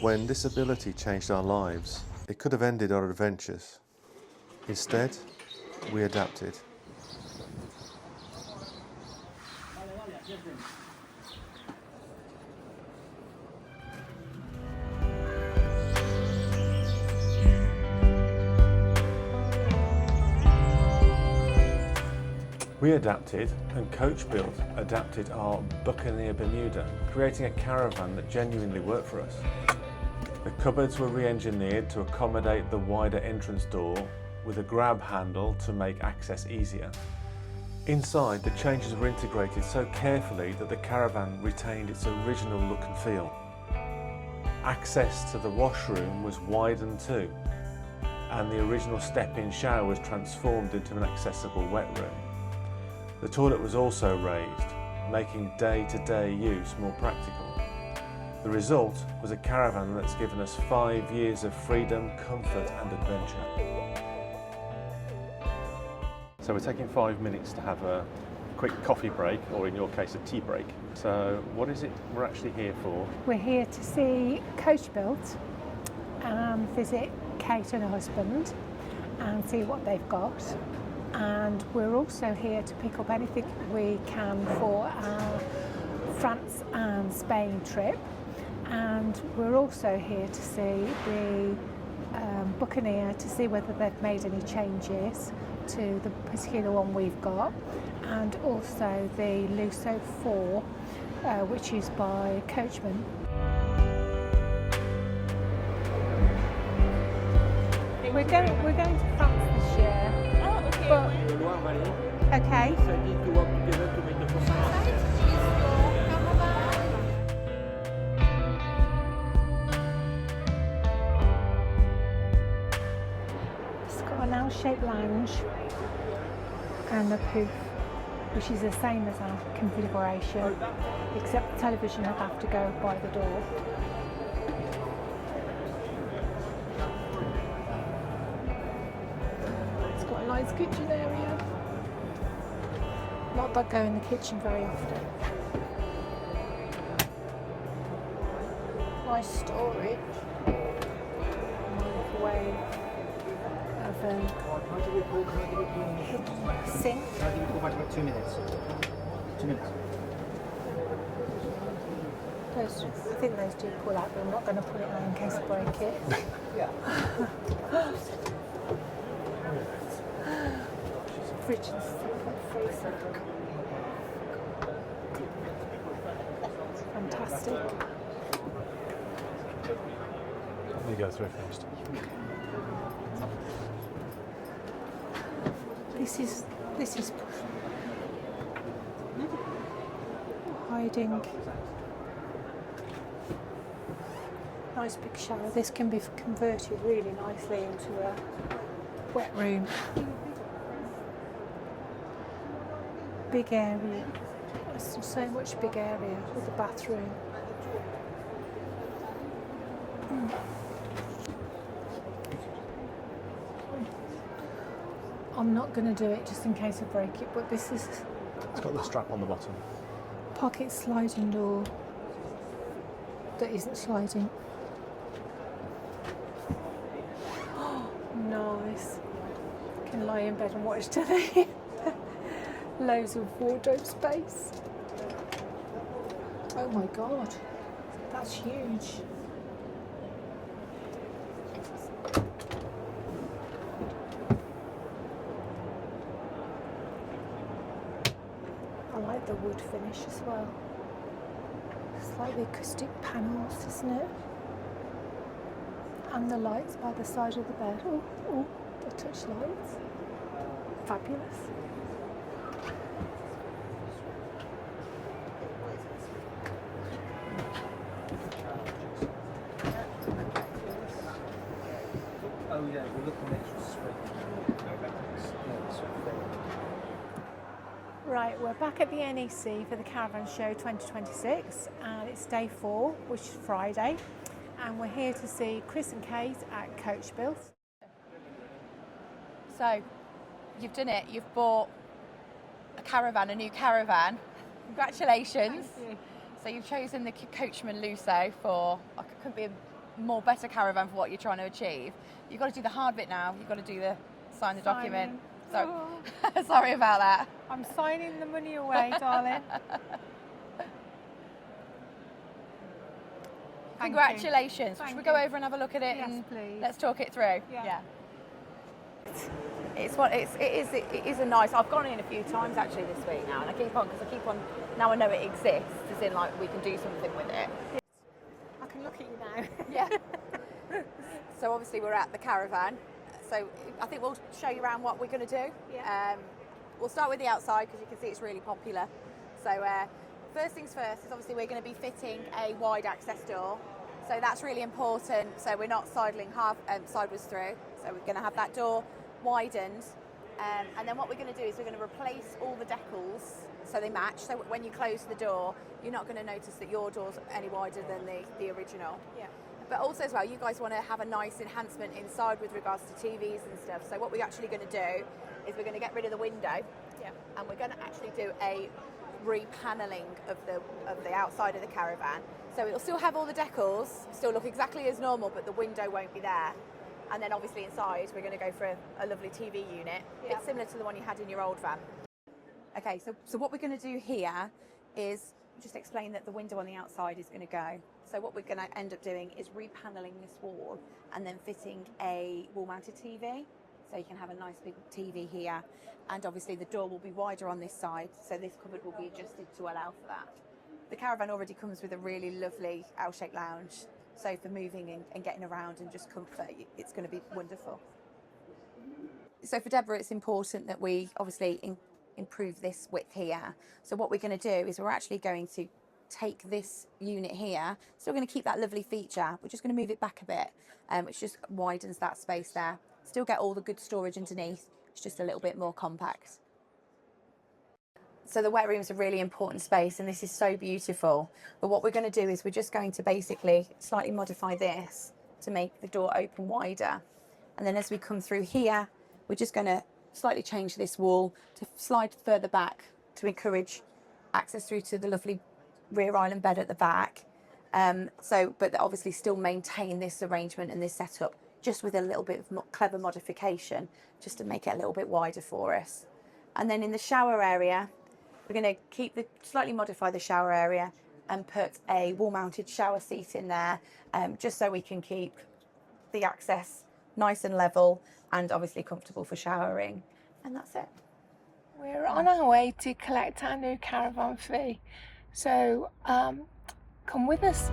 When this ability changed our lives, it could have ended our adventures. Instead, we adapted. We adapted, and CoachBuilt adapted our Buccaneer Bermuda, creating a caravan that genuinely worked for us. The cupboards were re-engineered to accommodate the wider entrance door with a grab handle to make access easier. Inside, the changes were integrated so carefully that the caravan retained its original look and feel. Access to the washroom was widened too, and the original step-in shower was transformed into an accessible wet room. The toilet was also raised, making day-to-day use more practical. The result was a caravan that's given us 5 years of freedom, comfort and adventure. So we're taking 5 minutes to have a quick coffee break, or in your case a tea break. So what is it we're actually here for? We're here to see CoachBuilt and visit Kate and her husband and see what they've got. And we're also here to pick up anything we can for our France and Spain trip. And we're also here to see the Buccaneer, to see whether they've made any changes to the particular one we've got, and also the Lusso IV, which is by Coachman. We're going to France this year. Oh, okay. But, okay. It's got an L-shaped lounge and a poof, which is the same as our configuration, except the television would have to go by the door. It's got a nice kitchen area. Not that I go in the kitchen very often. Nice storage. Microwave. Oven. Hidden sink. I'll give you call back about 2 minutes. 2 minutes. Those, I think those do pull out, but I'm not going to put it on in case I break it. Fridge and freezer. Fantastic. You go through first. This is hiding. Nice big shower. This can be converted really nicely into a wet room. Big area. There's so much big area with the bathroom. I'm not going to do it just in case I break it, but this is It's got the strap on the bottom. pocket sliding door that isn't sliding. Oh, nice. Can lie in bed and watch telly. Loads of wardrobe space. Oh my god, that's huge. I like the wood finish as well. It's like the acoustic panels, isn't it? And the lights by the side of the bed. Oh, the touch lights. Fabulous. Oh yeah, we're looking at straight. Right, we're back at the NEC for the Caravan Show 2026, and it's day 4, which is Friday, and we're here to see Chris and Kate at CoachBuilt. So, you've done it. You've bought a caravan, a new caravan. Congratulations. Thank you. So you've chosen the Coachman Lusso for, I couldn't be more better caravan for what you're trying to achieve. You've got to do the hard bit now. You've got to do the sign the document. So sorry about that. I'm signing the money away, darling. Congratulations. Thank Should we you. go over and have a look at it? Yes, and please. Let's talk it through. Yeah. It is a nice. I've gone in a few times actually this week now, and I keep on now I know it exists. As in, like, we can do something with it. I can look at you now. Yeah. So obviously we're at the caravan. So I think we'll show you around what we're going to do. Yeah. We'll start with the outside because you can see it's really popular. So first things first is obviously we're going to be fitting a wide access door. So that's really important. So we're not sideways through. So we're going to have that door widened. And then what we're going to do is we're going to replace all the decals so they match. So when you close the door, you're not going to notice that your door's any wider than the original. Yeah. But also as well, you guys want to have a nice enhancement inside with regards to TVs and stuff. So what we're actually going to do is we're going to get rid of the window. Yeah. And we're going to actually do a repaneling of the outside of the caravan. So it'll still have all the decals, still look exactly as normal, but the window won't be there. And then obviously inside, we're going to go for a lovely TV unit. Yeah. It's similar to the one you had in your old van. Okay, so what we're going to do here is just explain that the window on the outside is going to go. So what we're going to end up doing is repaneling this wall and then fitting a wall-mounted TV. So you can have a nice big TV here. And obviously the door will be wider on this side, so this cupboard will be adjusted to allow for that. The caravan already comes with a really lovely L-shaped lounge. So for moving and getting around and just comfort, it's going to be wonderful. So for Deborah, it's important that we obviously improve this width here. So what we're going to do is we're actually going to take this unit here, still going to keep that lovely feature, we're just going to move it back a bit, which just widens that space there. Still get all the good storage underneath, it's just a little bit more compact. So the wet room is a really important space and this is so beautiful. But what we're going to do is we're just going to basically slightly modify this to make the door open wider. And then as we come through here, we're just going to slightly change this wall to slide further back to encourage access through to the lovely rear island bed at the back. But obviously still maintain this arrangement and this setup just with a little bit of clever modification just to make it a little bit wider for us. And then in the shower area, we're going to slightly modify the shower area and put a wall-mounted shower seat in there, just so we can keep the access nice and level and obviously comfortable for showering. And that's it. We're on our way to collect our new caravan fee. So come with us.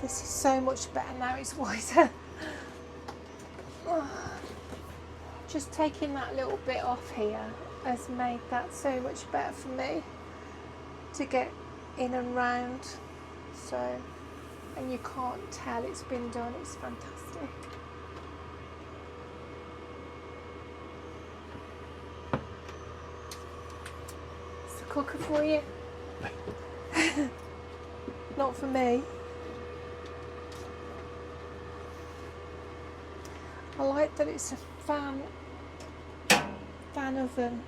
This is so much better now it's wider. Just taking that little bit off here has made that so much better for me to get in and round. So, and you can't tell it's been done, it's fantastic. It's the cooker for you. Not for me. I like that it's a fan oven,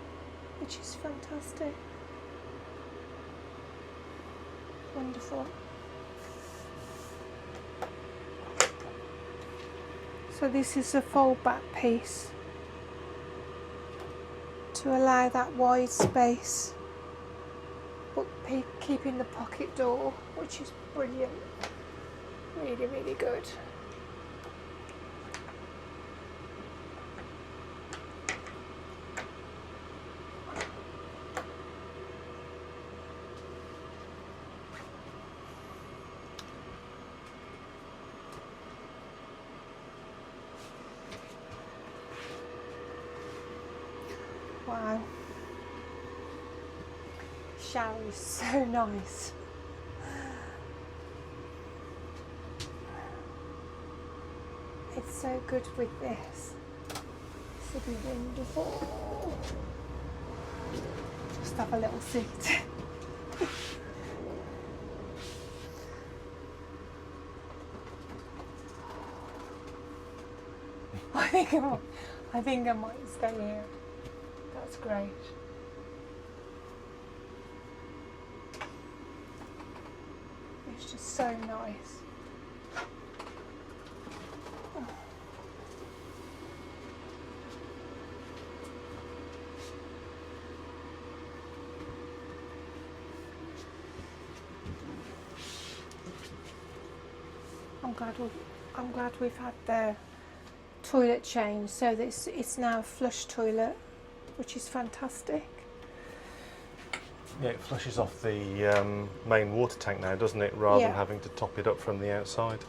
which is fantastic. Wonderful. So this is a fold back piece to allow that wide space, but keeping the pocket door, which is brilliant. Really, really good. Wow. Shower is so nice. It's so good with this. This will be wonderful. Just have a little seat. I think I might stay here. That's great. It's just so nice. I'm glad we've had the toilet change, so that it's now a flush toilet, which is fantastic. Yeah, it flushes off the main water tank now, doesn't it, rather than having to top it up from the outside.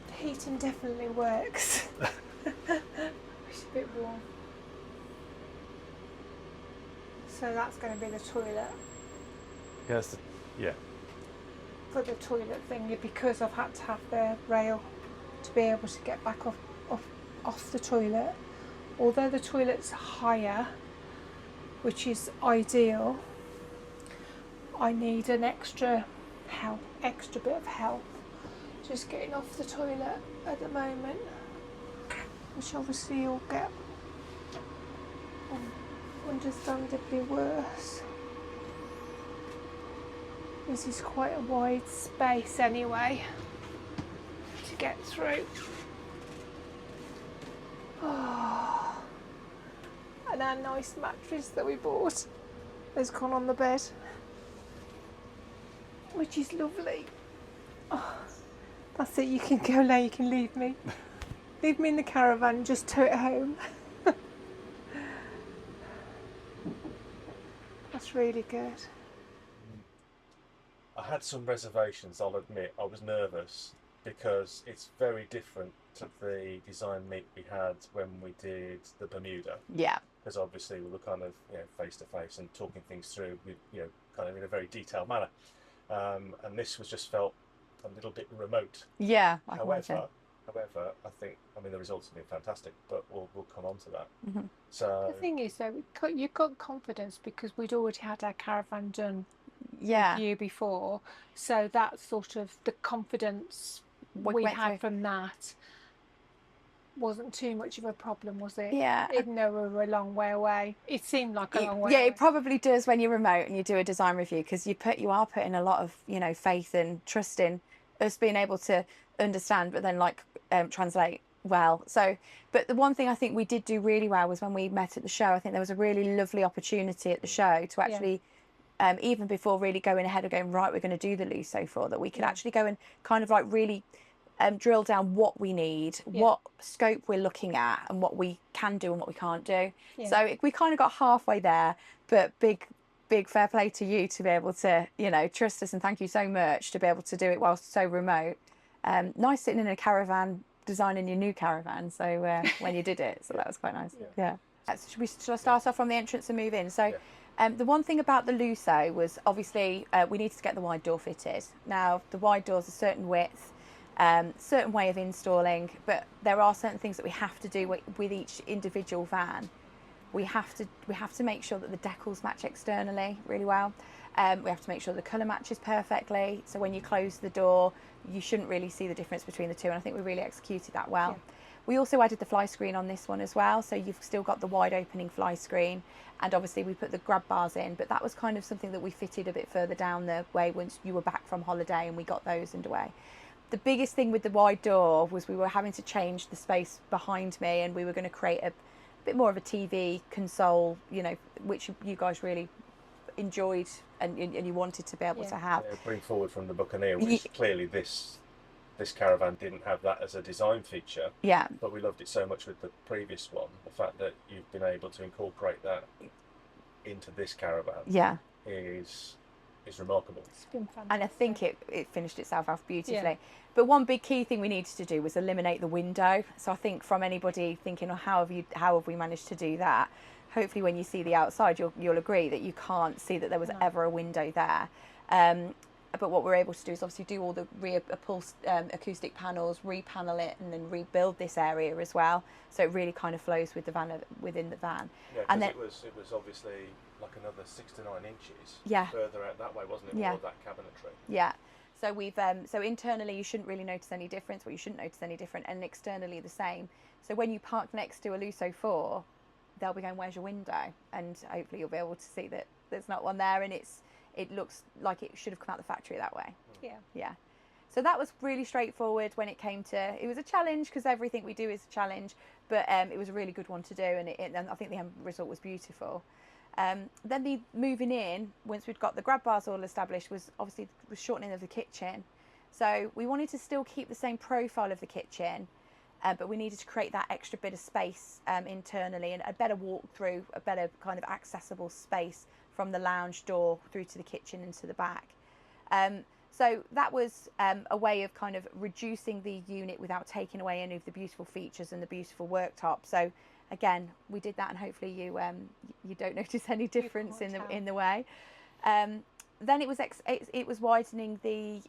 The heating definitely works. It's a bit warm. So that's going to be the toilet. Yes, yeah. For the toilet thingy, because I've had to have the rail to be able to get back off the toilet. Although the toilet's higher, which is ideal, I need an extra bit of help just getting off the toilet at the moment, which obviously you'll get understandably worse. This is quite a wide space anyway to get through. Oh. And our nice mattress that we bought has gone on the bed, which is lovely. Oh, that's it, you can go now, you can leave me. Leave me in the caravan, just tow it home. That's really good. I had some reservations, I'll admit. I was nervous because it's very different to the design meet we had when we did the Bermuda. Yeah. Because obviously we were kind of face to face and talking things through with kind of in a very detailed manner. And this was just felt a little bit remote. Yeah. However, I think the results have been fantastic, but we'll come on to that. Mm-hmm. So the thing is, though, you've got confidence because we'd already had our caravan done the year before, so that's sort of the confidence we had from that. Wasn't too much of a problem, was it? Yeah. Even though we were a long way away, it seemed like a long way away. Yeah, it probably does when you're remote and you do a design review, because you are putting a lot of faith and trust in us being able to understand, but then translate well. So, but the one thing I think we did do really well was when we met at the show. I think there was a really lovely opportunity at the show to actually. Even before really going ahead and going, right, we're going to do the Lusso IV, that we could actually go and kind of really drill down what we need, what scope we're looking at, and what we can do and what we can't do. So we kind of got halfway there, but big fair play to you to be able to, trust us, and thank you so much to be able to do it whilst so remote. Nice sitting in a caravan, designing your new caravan, so when you did it, so that was quite nice. Yeah. Should I start off from the entrance and move in? So. The one thing about the Lusso was obviously we needed to get the wide door fitted. Now the wide door's a certain width, certain way of installing, but there are certain things that we have to do with each individual van. We have to make sure that the decals match externally really well. We have to make sure the colour matches perfectly. So when you close the door, you shouldn't really see the difference between the two. And I think we really executed that well. Yeah. We also added the fly screen on this one as well. So you've still got the wide opening fly screen. And obviously we put the grab bars in, but that was kind of something that we fitted a bit further down the way once you were back from holiday, and we got those underway. The biggest thing with the wide door was we were having to change the space behind me, and we were going to create a bit more of a TV console, which you guys really enjoyed and you wanted to be able to have. Bring forward from the Buccaneer, which clearly this caravan didn't have that as a design feature. Yeah. But we loved it so much with the previous one. The fact that you've been able to incorporate that into this caravan is is remarkable. It's been fantastic. And I think it finished itself off beautifully. Yeah. But one big key thing we needed to do was eliminate the window. So I think from anybody thinking, oh, how have we managed to do that? Hopefully when you see the outside, you'll agree that you can't see that there was ever a window there. But what we're able to do is obviously do all the acoustic panels, repanel it, and then rebuild this area as well. So it really kind of flows with the van within the van. Yeah, and then it was obviously like another 6 to 9 inches Yeah. further out that way, wasn't it? Yeah. All of that cabinetry. Yeah. So we've so internally you shouldn't really notice any difference. Well, you shouldn't notice any different, and externally the same. So when you park next to a Lusso 4, they'll be going, "Where's your window?" And hopefully you'll be able to see that there's not one there, and it looks like it should have come out the factory that way. Yeah. Yeah. So that was really straightforward when it came to. It was a challenge because everything we do is a challenge, but it was a really good one to do, and I think the end result was beautiful. Then the moving in, once we'd got the grab bars all established, was obviously the shortening of the kitchen. So we wanted to still keep the same profile of the kitchen, but we needed to create that extra bit of space internally, and a better walk-through, a better kind of accessible space from the lounge door through to the kitchen and to the back. So that was a way of kind of reducing the unit without taking away any of the beautiful features and the beautiful worktop. So again, we did that, and hopefully you don't notice any difference in the way. Then it was widening the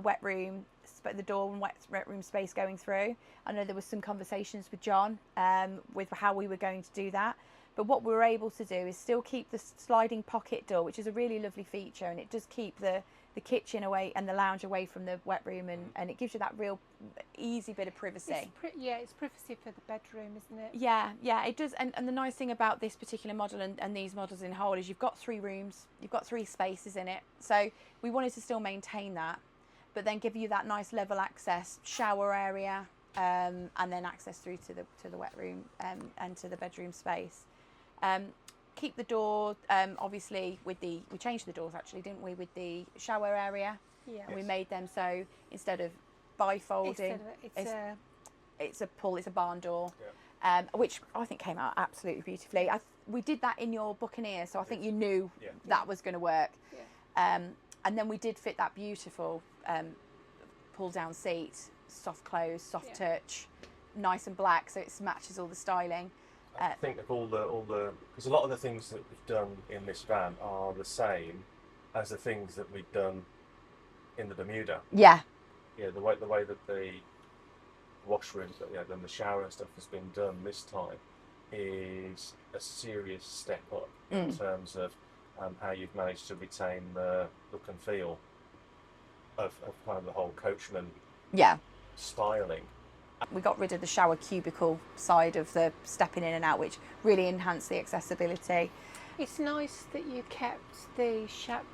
wet room, the door and wet room space going through. I know there was some conversations with John with how we were going to do that. But what we were able to do is still keep the sliding pocket door, which is a really lovely feature, and it does keep the kitchen away and the lounge away from the wet room, and it gives you that real easy bit of privacy. It's privacy for the bedroom, isn't it? Yeah, it does. And the nice thing about this particular model and these models in whole is you've got 3 rooms, you've got 3 spaces in it. So we wanted to still maintain that, but then give you that nice level access, shower area, and then access through to the wet room and to the bedroom space. Keep the door, obviously we changed the doors actually, didn't we, with the shower area? Yeah. And we made them so instead of bifolding, it's a barn door, which I think came out absolutely beautifully. We did that in your Buccaneer, so I think you knew that was going to work. Yeah. And then we did fit that beautiful pull down seat, soft close, soft touch, nice and black, so it matches all the styling. I think of all the because a lot of the things that we've done in this van are the same as the things that we've done in the Bermuda. Yeah. Yeah, the way that the washroom, then the shower and stuff has been done this time is a serious step up in terms of how you've managed to retain the look and feel of kind of the whole Coachman styling. We got rid of the shower cubicle side of the stepping in and out, which really enhanced the accessibility. It's nice that you kept the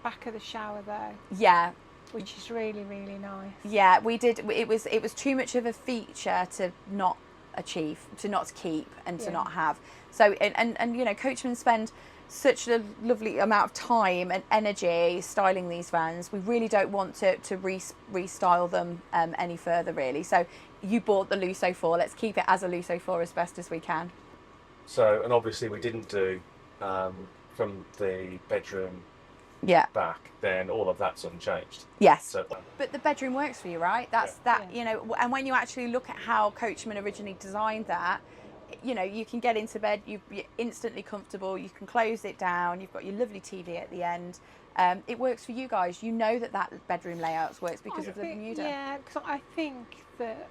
back of the shower though. Yeah. Which is really, really nice. Yeah, we did. It was too much of a feature to not achieve, to not keep, and to not have. So, and you know, Coachman spend such a lovely amount of time and energy styling these vans. We really don't want to restyle them any further, really. So you bought the Lusso 4. Let's keep it as a Lusso 4 as best as we can. So, and obviously we didn't do from the bedroom back, then all of that's unchanged. Yes. So, but the bedroom works for you, right? You know, and when you actually look at how Coachman originally designed that, you know, you can get into bed, you're instantly comfortable, you can close it down, you've got your lovely TV at the end. It works for you guys. You know that bedroom layout works because of the Bermuda. Yeah, because I think that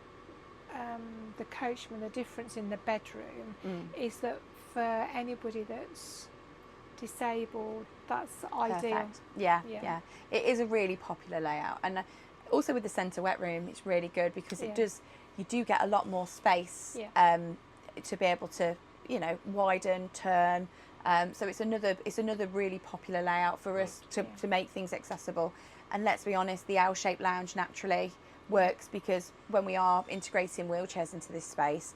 the Coachman, the difference in the bedroom is that for anybody that's disabled, that's ideal. Perfect. Yeah. It is a really popular layout, and also with the centre wet room, it's really good because you do get a lot more space to be able to, you know, widen, turn. So it's another really popular layout for us to make things accessible. And let's be honest, the L-shaped lounge naturally works because when we are integrating wheelchairs into this space,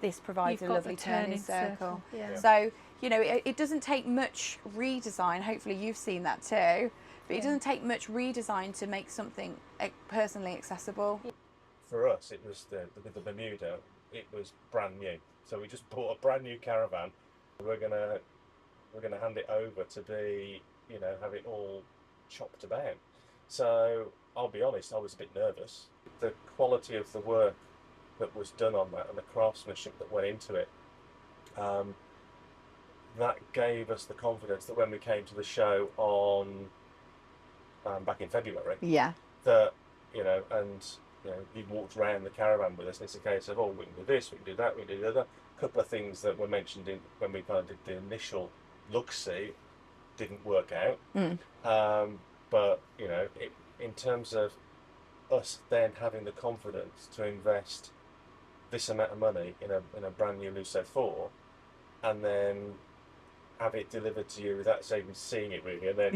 this provides a lovely turning circle. Yeah. So, you know, it doesn't take much redesign. Hopefully you've seen that too. But it doesn't take much redesign to make something personally accessible. for us, it was the Bermuda. It was brand new. So we just bought a brand new caravan. We're gonna hand it over to be, you know, have it all chopped about. So I'll be honest, I was a bit nervous. The quality of the work that was done on that and the craftsmanship that went into it, that gave us the confidence that when we came to the show on back in February, Yeah. that you walked around the caravan with us, and it's a case of, oh, we can do this, we can do that, we can do the other. A couple of things that were mentioned when we kind of did the initial look-see didn't work out. But in terms of us then having the confidence to invest this amount of money in a brand new Lusso IV, and then have it delivered to you without even seeing it really, and then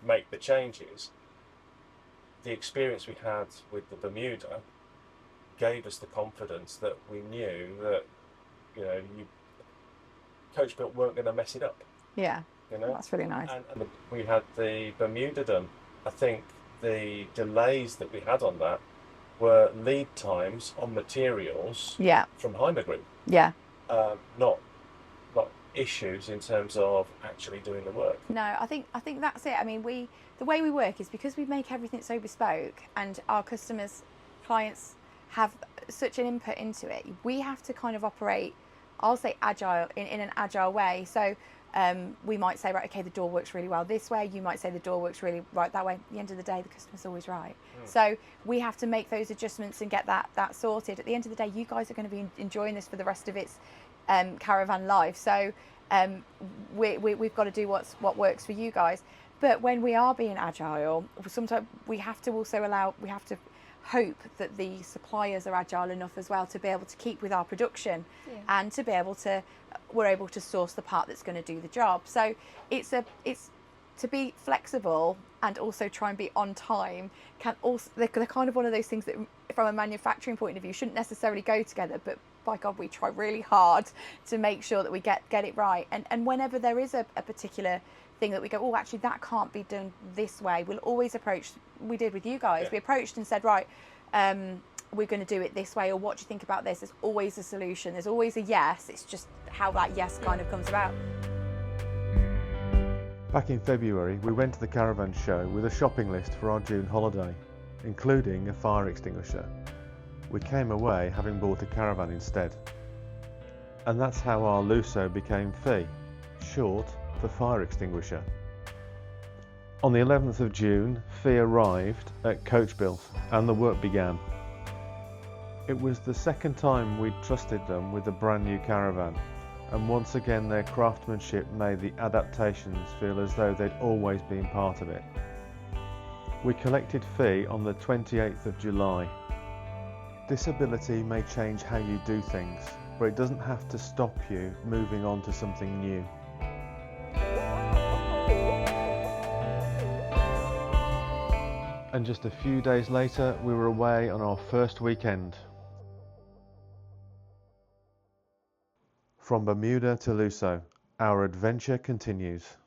make the changes. The experience we had with the Bermuda gave us the confidence that we knew that CoachBuilt weren't going to mess it up. Yeah. That's really nice. And we had the Bermuda done. I think the delays that we had on that were lead times on materials from Heimer Group. Yeah. Not issues in terms of actually doing the work. No, I think that's it. I mean, the way we work is because we make everything so bespoke, and our customers, clients have such an input into it. We have to kind of operate, I'll say, agile in an agile way. So we might say, right, okay, the door works really well this way. You might say the door works really right that way. At the end of the day, the customer's always right. So we have to make those adjustments and get that sorted. At the end of the day, you guys are going to be enjoying this for the rest of its caravan life. So we've got to do what works for you guys. But when we are being agile, sometimes we have to also hope that the suppliers are agile enough as well to be able to keep with our production, and to be able to, we're able to source the part that's going to do the job. So it's to be flexible and also try and be on time. They're kind of one of those things that from a manufacturing point of view shouldn't necessarily go together, but by God, we try really hard to make sure that we get it right. And whenever there is a particular thing that we go, oh, actually that can't be done this way, we'll always approach, we did with you guys, we approached and said, right, we're going to do it this way, or what do you think about this? There's always a solution, there's always a yes, it's just how that yes kind of comes about. Back in February, we went to the caravan show with a shopping list for our June holiday, including a fire extinguisher. We came away having bought a caravan instead. And that's how our Lusso became FI, short for fire extinguisher. On the 11th of June, FI arrived at CoachBuilt and the work began. It was the second time we'd trusted them with a brand new caravan, and once again their craftsmanship made the adaptations feel as though they'd always been part of it. We collected FI on the 28th of July. Disability may change how you do things, but it doesn't have to stop you moving on to something new. And just a few days later, we were away on our first weekend. From Bermuda to Lusso, our adventure continues.